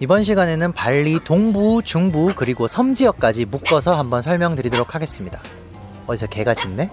이번 시간에는 발리 동부, 중부 그리고 섬 지역까지 묶어서 한번 설명드리도록 하겠습니다. 어디서 개가 짖네?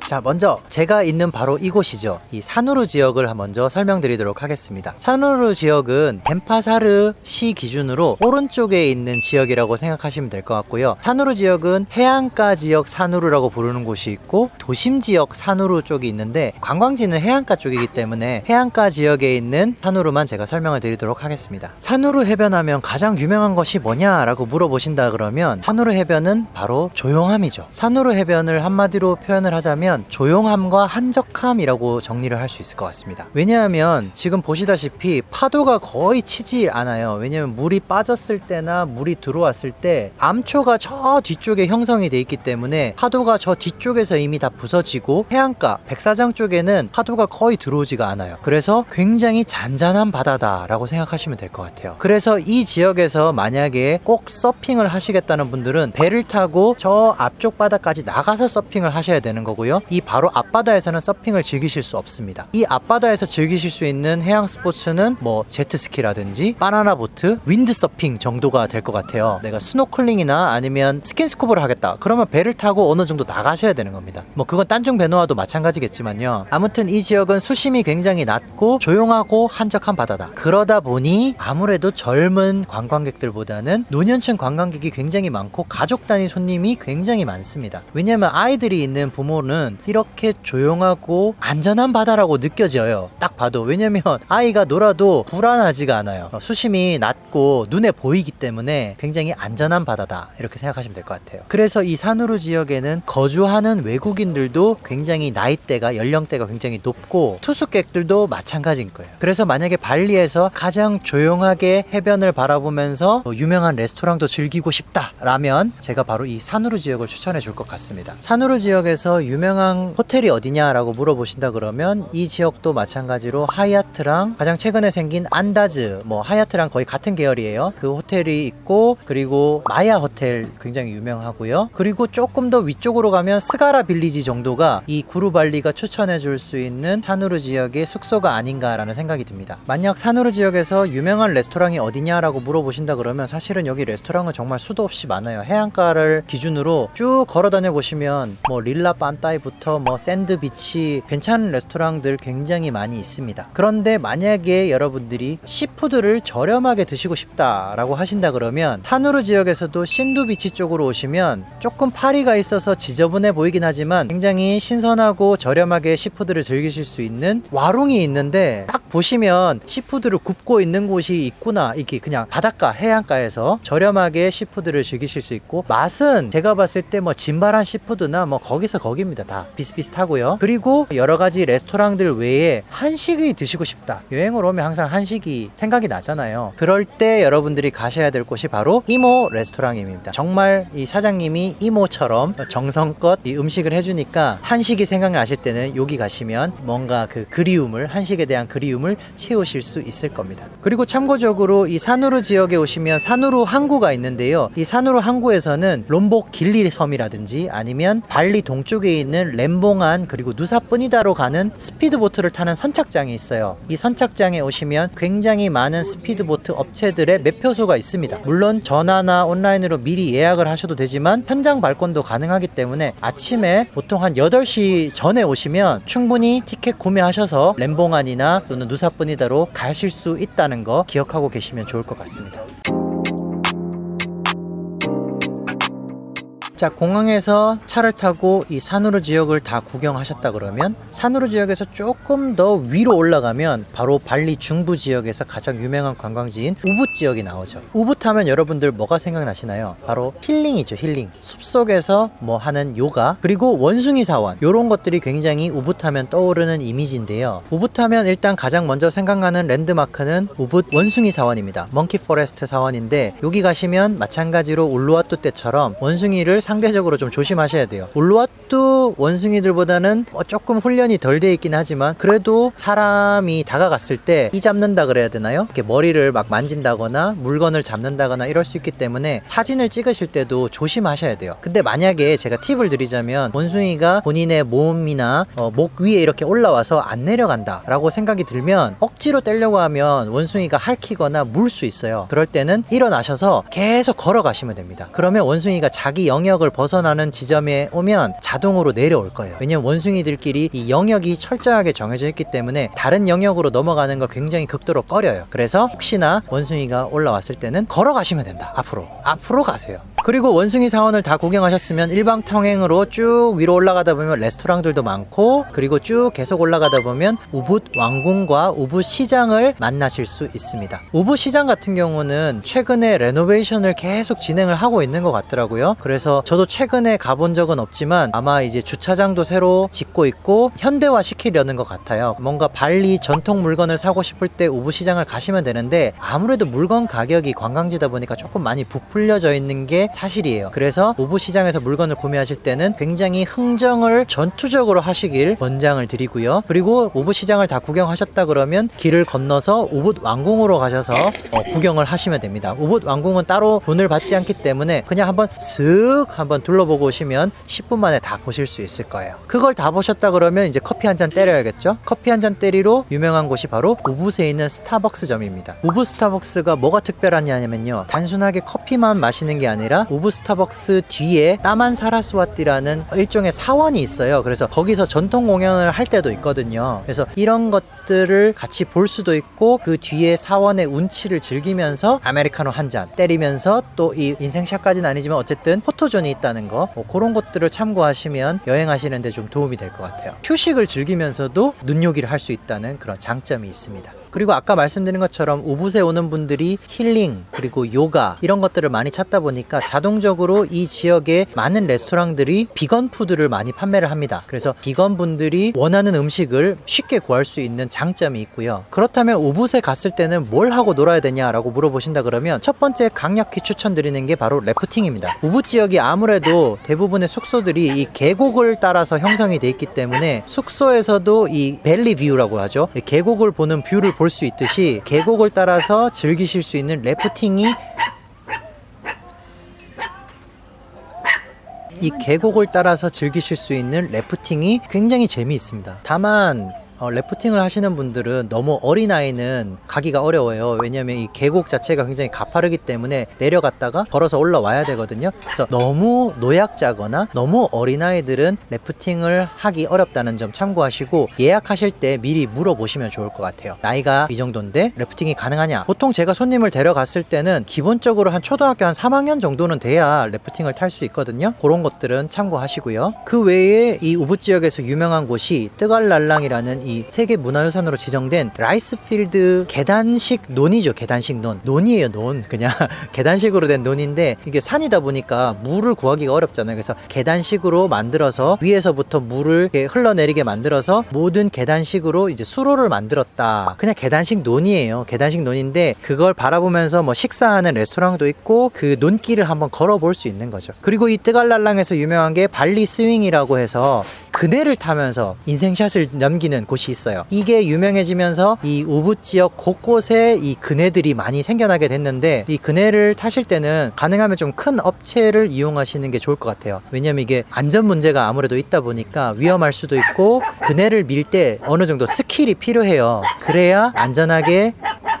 자, 먼저 제가 있는 바로 이곳이죠. 이 사누르 지역을 먼저 설명드리도록 하겠습니다. 사누르 지역은 덴파사르 시 기준으로 오른쪽에 있는 지역이라고 생각하시면 될 것 같고요. 사누르 지역은 해안가 지역 사누르라고 부르는 곳이 있고 도심 지역 사누르 쪽이 있는데 관광지는 해안가 쪽이기 때문에 해안가 지역에 있는 사누르만 제가 설명을 드리도록 하겠습니다. 사누르 해변하면 가장 유명한 것이 뭐냐라고 물어보신다 그러면 사누르 해변은 바로 조용함이죠. 사누르 해변을 한마디로 표현을 하자면 조용함과 한적함이라고 정리를 할 수 있을 것 같습니다. 왜냐하면 지금 보시다시피 파도가 거의 치지 않아요. 왜냐하면 물이 빠졌을 때나 물이 들어왔을 때 암초가 저 뒤쪽에 형성이 돼 있기 때문에 파도가 저 뒤쪽에서 이미 다 부서지고 해안가 백사장 쪽에는 파도가 거의 들어오지가 않아요. 그래서 굉장히 잔잔한 바다다라고 생각하시면 될 것 같아요. 그래서 이 지역에서 만약에 꼭 서핑을 하시겠다는 분들은 배를 타고 저 앞쪽 바다까지 나가서 서핑을 하셔야 되는 거고요. 이 바로 앞바다에서는 서핑을 즐기실 수 없습니다. 이 앞바다에서 즐기실 수 있는 해양 스포츠는 뭐 제트스키라든지 바나나 보트, 윈드서핑 정도가 될 것 같아요. 내가 스노클링이나 아니면 스킨스쿠버를 하겠다 그러면 배를 타고 어느 정도 나가셔야 되는 겁니다. 뭐 그건 딴중 배너와도 마찬가지겠지만요. 아무튼 이 지역은 수심이 굉장히 낮고 조용하고 한적한 바다다. 그러다 보니 아무래도 젊은 관광객들보다는 노년층 관광객이 굉장히 많고 가족 단위 손님이 굉장히 많습니다. 왜냐면 아이들이 있는 부모는 이렇게 조용하고 안전한 바다라고 느껴져요. 딱 봐도. 왜냐면 아이가 놀아도 불안하지가 않아요. 수심이 낮고 눈에 보이기 때문에 굉장히 안전한 바다다 이렇게 생각하시면 될 것 같아요. 그래서 이 사누르 지역에는 거주하는 외국인들도 굉장히 나이대가 연령대가 굉장히 높고 투숙객들도 마찬가지인 거예요. 그래서 만약에 발리에서 가장 조용하게 해변을 바라보면서 유명한 레스토랑도 즐기고 싶다라면 제가 바로 이 사누르 지역을 추천해 줄 것 같습니다. 사누르 지역에서 유명한 호텔이 어디냐라고 물어보신다 그러면 이 지역도 마찬가지로 하얏트랑 가장 최근에 생긴 안다즈, 뭐 하얏트랑 거의 같은 계열이에요. 그 호텔이 있고 그리고 마야 호텔 굉장히 유명하고요. 그리고 조금 더 위쪽으로 가면 스가라 빌리지 정도가 이 구루발리가 추천해 줄 수 있는 사누르 지역의 숙소가 아닌가라는 생각이 듭니다. 만약 사누르 지역에서 유명한 레스토랑이 어디냐라고 물어보신다 그러면 사실은 여기 레스토랑은 정말 수도 없이 많아요. 해안가를 기준으로 쭉 걸어 다녀 보시면 뭐 릴라 반따이부터 뭐 샌드비치 괜찮은 레스토랑들 굉장히 많이 있습니다. 그런데 만약에 여러분들이 시푸드를 저렴하게 드시고 싶다라고 하신다 그러면 사누르 지역에서도 신두비치 쪽으로 오시면 조금 파리가 있어서 지저분해 보이긴 하지만 굉장히 신선하고 저렴하게 시푸드를 즐기실 수 있는 와롱이 있는데 딱 보시면 시푸드를 굽고 있는 곳이 있구나. 이게 그냥 바닷가 해안가에서 저렴하게 시푸드를 즐기실 수 있고 맛은 제가 봤을 때 뭐 진바란 시푸드나 뭐 거기서 거기입니다. 다 비슷비슷하고요. 그리고 여러가지 레스토랑들 외에 한식이 드시고 싶다. 여행을 오면 항상 한식이 생각이 나잖아요. 그럴 때 여러분들이 가셔야 될 곳이 바로 이모 레스토랑입니다. 정말 이 사장님이 이모처럼 정성껏 이 음식을 해주니까 한식이 생각나실 때는 여기 가시면 뭔가 그 그리움을, 한식에 대한 그리움을 채우실 수 있을 겁니다. 그리고 참고적으로 이 사누르 지역에 오시면 사누르 항구가 있는데요. 이 사누르 항구에서는 롬복 길리 섬이라든지 아니면 발리 동쪽에 있는 렘봉안 그리고 누사뿌니다로 가는 스피드보트를 타는 선착장이 있어요. 이 선착장에 오시면 굉장히 많은 스피드보트 업체들의 매표소가 있습니다. 물론 전화나 온라인으로 미리 예약을 하셔도 되지만 현장 발권도 가능하기 때문에 아침에 보통 한 8시 전에 오시면 충분히 티켓 구매하셔서 렘봉안이나 또는 누사뿌니다로 가실 수 있다는 거 기억하고 계시면 좋을 것 같습니다. 자, 공항에서 차를 타고 이 사누르 지역을 다 구경하셨다 그러면 사누르 지역에서 조금 더 위로 올라가면 바로 발리 중부 지역에서 가장 유명한 관광지인 우붓 지역이 나오죠. 우붓 하면 여러분들 뭐가 생각나시나요? 바로 힐링이죠. 힐링. 숲속에서 뭐 하는 요가 그리고 원숭이 사원 이런 것들이 굉장히 우붓 하면 떠오르는 이미지인데요. 우붓 하면 일단 가장 먼저 생각나는 랜드마크는 우붓 원숭이 사원입니다. 멍키 포레스트 사원인데 여기 가시면 마찬가지로 울루와뚜 때처럼 원숭이를 상대적으로 좀 조심하셔야 돼요. 울루와뚜 원숭이들보다는 조금 훈련이 덜 돼 있긴 하지만 그래도 사람이 다가갔을 때 이 잡는다 그래야 되나요? 이렇게 머리를 막 만진다거나 물건을 잡는다거나 이럴 수 있기 때문에 사진을 찍으실 때도 조심하셔야 돼요. 근데 만약에 제가 팁을 드리자면 원숭이가 본인의 몸이나 목 위에 이렇게 올라와서 안 내려간다 라고 생각이 들면 억지로 떼려고 하면 원숭이가 핥히거나 물 수 있어요. 그럴 때는 일어나셔서 계속 걸어가시면 됩니다. 그러면 원숭이가 자기 영역을 벗어나는 지점에 오면 자동으로 내려올 거예요. 왜냐면 원숭이들끼리 이 영역이 철저하게 정해져 있기 때문에 다른 영역으로 넘어가는 걸 굉장히 극도로 꺼려요. 그래서 혹시나 원숭이가 올라왔을 때는 걸어가시면 된다. 앞으로 가세요. 그리고 원숭이 사원을 다 구경하셨으면 일방통행으로 쭉 위로 올라가다 보면 레스토랑들도 많고, 그리고 쭉 계속 올라가다 보면 우붓 왕궁과 우붓 시장을 만나실 수 있습니다. 우붓 시장 같은 경우는 최근에 레노베이션을 계속 진행을 하고 있는 것 같더라고요. 그래서 저도 최근에 가본 적은 없지만 아마 이제 주차장도 새로 짓고 있고 현대화 시키려는 것 같아요. 뭔가 발리 전통 물건을 사고 싶을 때 우붓 시장을 가시면 되는데 아무래도 물건 가격이 관광지다 보니까 조금 많이 부풀려져 있는 게 사실이에요. 그래서 우붓 시장에서 물건을 구매하실 때는 굉장히 흥정을 전투적으로 하시길 권장을 드리고요. 그리고 우붓 시장을 다 구경하셨다 그러면 길을 건너서 우붓 왕궁으로 가셔서 구경을 하시면 됩니다. 우붓 왕궁은 따로 돈을 받지 않기 때문에 그냥 한번 둘러보고 오시면 10분 만에 다 보실 수 있을 거예요. 그걸 다 보셨다 그러면 이제 커피 한 잔 때려야겠죠? 커피 한 잔 때리러 유명한 곳이 바로 우붓에 있는 스타벅스점입니다. 우붓 스타벅스가 뭐가 특별하냐면요, 단순하게 커피만 마시는 게 아니라 우붓 스타벅스 뒤에 따만 사라스와티라는 일종의 사원이 있어요. 그래서 거기서 전통 공연을 할 때도 있거든요. 그래서 이런 것들을 같이 볼 수도 있고 그 뒤에 사원의 운치를 즐기면서 아메리카노 한 잔 때리면서 또 이 인생샷까지는 아니지만 어쨌든 포토존이 있다는 거, 그런 것들을 참고하시면 여행하시는데 좀 도움이 될 것 같아요. 휴식을 즐기면서도 눈요기를 할 수 있다는 그런 장점이 있습니다. 그리고 아까 말씀드린 것처럼 우붓에 오는 분들이 힐링 그리고 요가 이런 것들을 많이 찾다 보니까 자동적으로 이 지역에 많은 레스토랑들이 비건 푸드를 많이 판매를 합니다. 그래서 비건 분들이 원하는 음식을 쉽게 구할 수 있는 장점이 있고요. 그렇다면 우붓에 갔을 때는 뭘 하고 놀아야 되냐라고 물어보신다 그러면 첫 번째 강력히 추천드리는 게 바로 래프팅입니다. 우붓 지역이 아무래도 대부분의 숙소들이 이 계곡을 따라서 형성이 돼 있기 때문에 숙소에서도 이 밸리 뷰라고 하죠. 계곡을 보는 뷰를 볼 수 있듯이 계곡을 따라서 즐기실 수 있는 래프팅이 굉장히 재미있습니다. 다만 래프팅을 하시는 분들은 너무 어린아이는 가기가 어려워요. 왜냐면 이 계곡 자체가 굉장히 가파르기 때문에 내려갔다가 걸어서 올라와야 되거든요. 그래서 너무 노약자거나 너무 어린아이들은 래프팅을 하기 어렵다는 점 참고하시고 예약하실 때 미리 물어보시면 좋을 것 같아요. 나이가 이 정도인데 래프팅이 가능하냐? 보통 제가 손님을 데려갔을 때는 기본적으로 한 초등학교 한 3학년 정도는 돼야 래프팅을 탈 수 있거든요. 그런 것들은 참고하시고요. 그 외에 이 우붓 지역에서 유명한 곳이 뜨갈랄랑이라는 이 세계 문화유산으로 지정된 라이스필드 계단식 논이죠. 계단식 논이에요. 논 그냥 계단식으로 된 논인데 이게 산이다 보니까 물을 구하기가 어렵잖아요. 그래서 계단식으로 만들어서 위에서부터 물을 이렇게 흘러내리게 만들어서 모든 계단식으로 이제 수로를 만들었다. 그냥 계단식 논이에요. 계단식 논인데 그걸 바라보면서 뭐 식사하는 레스토랑도 있고 그 논길을 한번 걸어볼 수 있는 거죠. 그리고 이 뜨갈랄랑에서 유명한 게 발리 스윙이라고 해서 그네를 타면서 인생샷을 남기는 곳이 있어요. 이게 유명해지면서 이 우붓 지역 곳곳에 이 그네들이 많이 생겨나게 됐는데 이 그네를 타실 때는 가능하면 좀 큰 업체를 이용하시는 게 좋을 것 같아요. 왜냐면 이게 안전 문제가 아무래도 있다 보니까 위험할 수도 있고 그네를 밀 때 어느 정도 스킬이 필요해요. 그래야 안전하게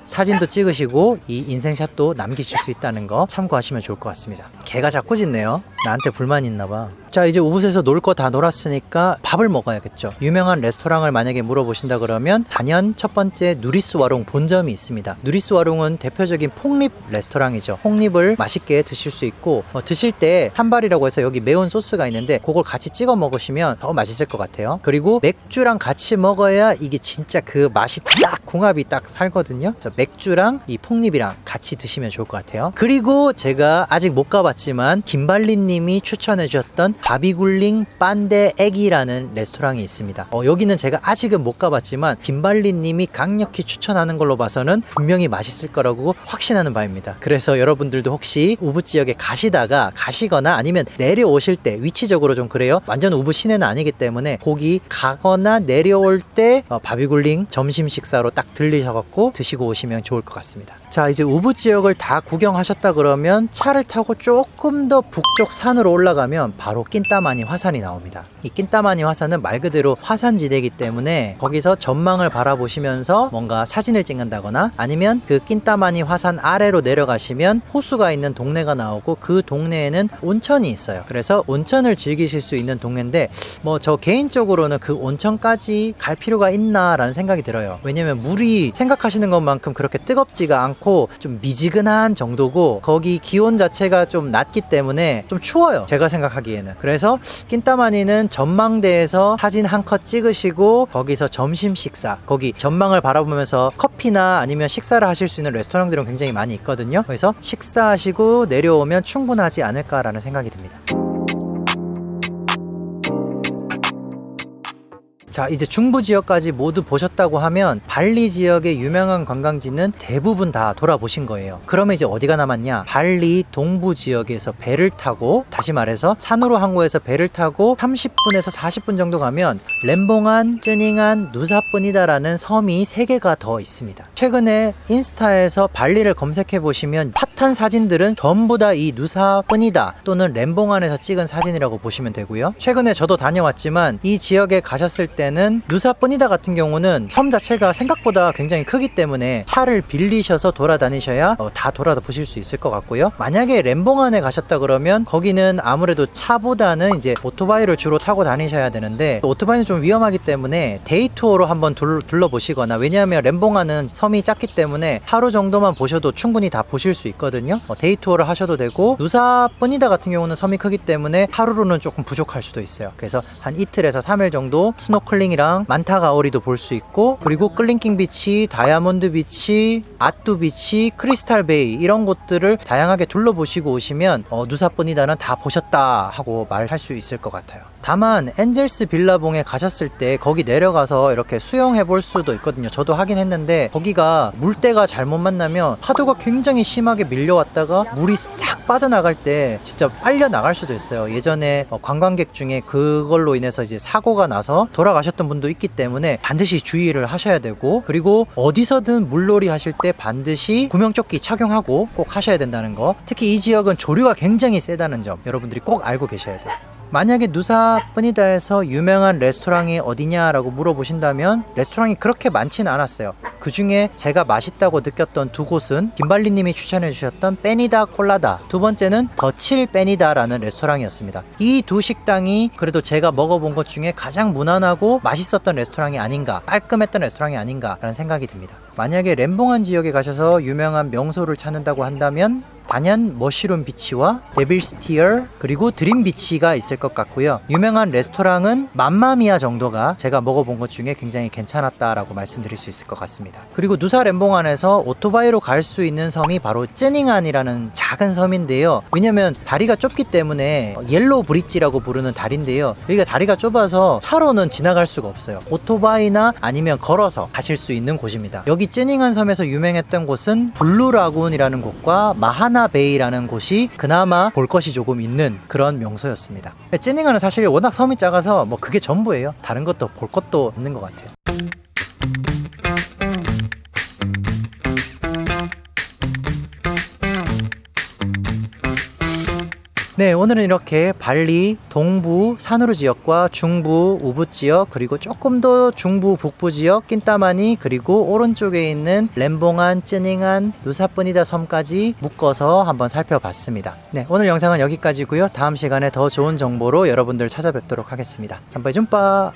사진도 찍으시고 이 인생샷도 남기실 수 있다는 거 참고하시면 좋을 것 같습니다. 개가 자꾸 짖네요. 나한테 불만이 있나봐. 자, 이제 우붓에서 놀 거 다 놀았으니까 밥을 먹어야겠죠. 유명한 레스토랑을 만약에 물어보신다 그러면 단연 첫 번째 누리스 와롱 본점이 있습니다. 누리스 와롱은 대표적인 폭립 레스토랑이죠. 폭립을 맛있게 드실 수 있고 드실 때 한발이라고 해서 여기 매운 소스가 있는데 그걸 같이 찍어 먹으시면 더 맛있을 것 같아요. 그리고 맥주랑 같이 먹어야 이게 진짜 그 맛이 딱 궁합이 딱 살거든요. 그래서 맥주랑 이 폭립이랑 같이 드시면 좋을 것 같아요. 그리고 제가 아직 못 가봤지만 김발리님 김발리님이 추천해 주셨던 바비굴링 빤데 애기라는 레스토랑이 있습니다. 여기는 제가 아직은 못 가봤지만 김발리님이 강력히 추천하는 걸로 봐서는 분명히 맛있을 거라고 확신하는 바입니다. 그래서 여러분들도 혹시 우부 지역에 가시거나 아니면 내려오실 때, 위치적으로 좀 그래요. 완전 우부 시내는 아니기 때문에 거기 가거나 내려올 때 바비굴링 점심 식사로 딱 들리셔갖고 드시고 오시면 좋을 것 같습니다. 자, 이제 우부 지역을 다 구경하셨다 그러면 차를 타고 조금 더 북쪽 산으로 올라가면 바로 낀따마니 화산이 나옵니다. 이 낀따마니 화산은 말 그대로 화산지대이기 때문에 거기서 전망을 바라보시면서 뭔가 사진을 찍는다거나 아니면 그 낀따마니 화산 아래로 내려가시면 호수가 있는 동네가 나오고 그 동네에는 온천이 있어요. 그래서 온천을 즐기실 수 있는 동네인데 저 개인적으로는 그 온천까지 갈 필요가 있나 라는 생각이 들어요. 왜냐면 물이 생각하시는 것만큼 그렇게 뜨겁지가 않고 좀 미지근한 정도고 거기 기온 자체가 좀 낮기 때문에 좀 추워요, 제가 생각하기에는. 그래서 낀따마니는 전망대에서 사진 한 컷 찍으시고 거기서 점심 식사, 거기 전망을 바라보면서 커피나 아니면 식사를 하실 수 있는 레스토랑들은 굉장히 많이 있거든요. 그래서 식사하시고 내려오면 충분하지 않을까라는 생각이 듭니다. 자, 이제 중부 지역까지 모두 보셨다고 하면 발리 지역의 유명한 관광지는 대부분 다 돌아보신 거예요. 그러면 이제 어디가 남았냐? 발리 동부 지역에서 배를 타고, 다시 말해서 산으로 항구에서 배를 타고 30분에서 40분 정도 가면 렘봉안, 쯔닝안, 누사뿐이다라는 섬이 3개가 더 있습니다. 최근에 인스타에서 발리를 검색해 보시면 핫한 사진들은 전부 다 이 누사뿐이다 또는 렘봉안에서 찍은 사진이라고 보시면 되고요. 최근에 저도 다녀왔지만 이 지역에 가셨을 때는 누사뿐이다 같은 경우는 섬 자체가 생각보다 굉장히 크기 때문에 차를 빌리셔서 돌아다니셔야 다 돌아보실 수 있을 것 같고요. 만약에 렘봉안에 가셨다 그러면 거기는 아무래도 차보다는 이제 오토바이를 주로 타고 다니셔야 되는데 오토바이는 좀 위험하기 때문에 데이 투어로 한번 둘러보시거나, 왜냐하면 렘봉안은 섬이 작기 때문에 하루 정도만 보셔도 충분히 다 보실 수 있거든요. 데이 투어를 하셔도 되고, 누사뿐이다 같은 경우는 섬이 크기 때문에 하루로는 조금 부족할 수도 있어요. 그래서 한 이틀에서 3일 정도 스노클링이랑 만타가오리도 볼 수 있고, 그리고 클링킹 비치, 다이아몬드 비치, 아뚜 비치, 크리스탈 베이 이런 곳들을 다양하게 둘러보시고 오시면 누사뿐이다는 다 보셨다 하고 말할 수 있을 것 같아요. 다만 엔젤스 빌라봉에 가셨을 때 거기 내려가서 이렇게 수영해 볼 수도 있거든요. 저도 하긴 했는데 거기가 물때가 잘못 만나면 파도가 굉장히 심하게 밀려왔다가 물이 싹 빠져나갈 때 진짜 빨려 나갈 수도 있어요. 예전에 관광객 중에 그걸로 인해서 이제 사고가 나서 돌아가셨던 분도 있기 때문에 반드시 주의를 하셔야 되고, 그리고 어디서든 물놀이 하실 때 반드시 구명조끼 착용하고 꼭 하셔야 된다는 거. 특히 이 지역은 조류가 굉장히 세다는 점 여러분들이 꼭 알고 계셔야 돼요. 만약에 누사뿐이다에서 유명한 레스토랑이 어디냐라고 물어보신다면 레스토랑이 그렇게 많지는 않았어요. 그 중에 제가 맛있다고 느꼈던 2곳은 김발리님이 추천해 주셨던 빼니다 콜라다, 두 번째는 더칠 빼니다라는 레스토랑이었습니다. 이 두 식당이 그래도 제가 먹어본 것 중에 가장 무난하고 맛있었던 레스토랑이 아닌가, 깔끔했던 레스토랑이 아닌가라는 생각이 듭니다. 만약에 렘봉안 지역에 가셔서 유명한 명소를 찾는다고 한다면 단연 머쉬룸 비치와 데빌스 티어 그리고 드림 비치가 있을 것 같고요. 유명한 레스토랑은 맘마미아 정도가 제가 먹어본 것 중에 굉장히 괜찮았다라고 말씀드릴 수 있을 것 같습니다. 그리고 누사 렘봉안에서 오토바이로 갈 수 있는 섬이 바로 쯔닝안이라는 작은 섬인데요. 왜냐면 다리가 좁기 때문에 옐로우 브릿지라고 부르는 다리인데요. 여기가 다리가 좁아서 차로는 지나갈 수가 없어요. 오토바이나 아니면 걸어서 가실 수 있는 곳입니다. 여기 쯔닝안 섬에서 유명했던 곳은 블루라군이라는 곳과 마하나 베이라는 곳이 그나마 볼 것이 조금 있는 그런 명소였습니다. 쯔닝안은 사실 워낙 섬이 작아서 그게 전부예요. 다른 것도 볼 것도 없는 것 같아요. 네, 오늘은 이렇게 발리 동부 사누르 지역과 중부 우붓 지역, 그리고 조금 더 중부 북부 지역 낀따마니, 그리고 오른쪽에 있는 렘봉안, 쯔닝안, 누사뿐이다 섬까지 묶어서 한번 살펴봤습니다. 네, 오늘 영상은 여기까지고요. 다음 시간에 더 좋은 정보로 여러분들 찾아뵙도록 하겠습니다. 삼바이 줌빠.